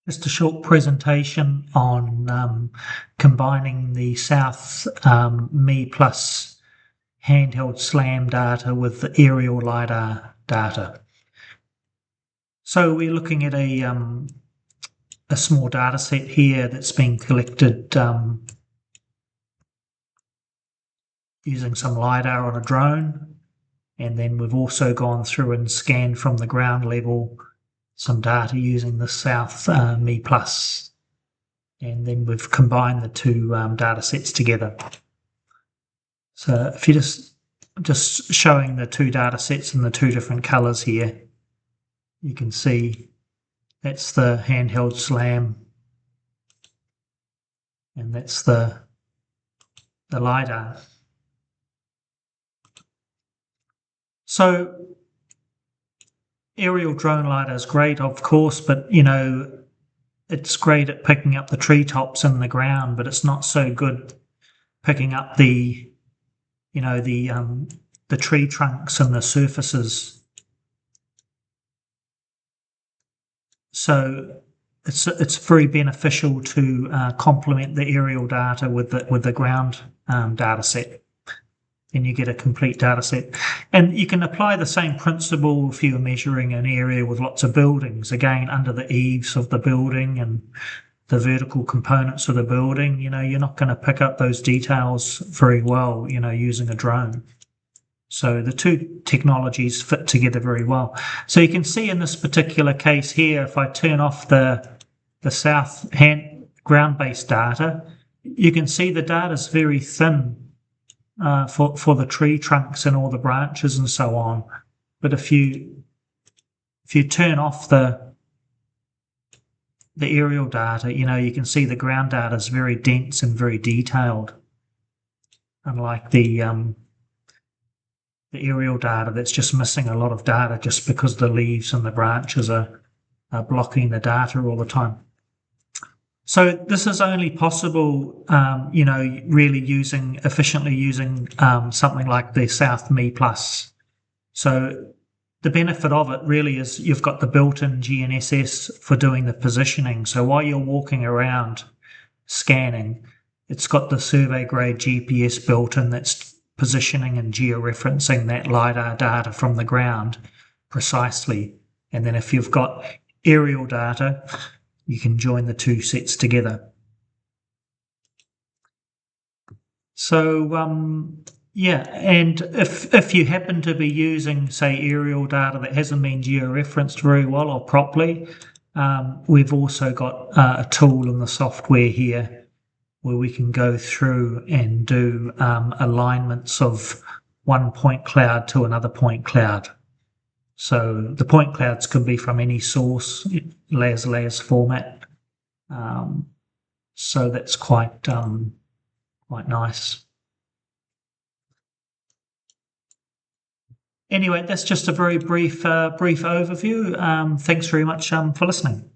Just a short presentation on combining the SOUTH MEplus handheld SLAM data with the Aerial Lidar data. So we're looking at a small data set here that's been collected using some LiDAR on a drone, and then we've also gone through and scanned from the ground level some data using the SOUTH MEplus, and then we've combined the two data sets together. So if you're just showing the two data sets in the two different colors here, you can see that's the handheld SLAM and that's the LiDAR. So aerial drone LiDAR is great, of course, but it's great at picking up the treetops and the ground, but it's not so good picking up the tree trunks and the surfaces. So it's very beneficial to complement the aerial data with the ground data set. Then you get a complete data set. And you can apply the same principle if you're measuring an area with lots of buildings, again, under the eaves of the building and the vertical components of the building. You're not going to pick up those details very well, using a drone. So the two technologies fit together very well. So you can see in this particular case here, if I turn off the SOUTH ground-based data, you can see the data is very thin for the tree trunks and all the branches and so on. But if you turn off the aerial data, you can see the ground data is very dense and very detailed, unlike the aerial data that's just missing a lot of data just because the leaves and the branches are blocking the data all the time. So this is only possible, really efficiently using something like the SOUTH MEplus. So the benefit of it really is you've got the built-in GNSS for doing the positioning. So while you're walking around scanning, it's got the survey-grade GPS built-in that's positioning and georeferencing that LiDAR data from the ground precisely. And then if you've got aerial data, you can join the two sets together. So and if you happen to be using, say, aerial data that hasn't been georeferenced very well or properly, we've also got a tool in the software here where we can go through and do alignments of one point cloud to another point cloud. So the point clouds can be from any source, layers format. So that's quite nice. Anyway, that's just a very brief overview. Thanks very much for listening.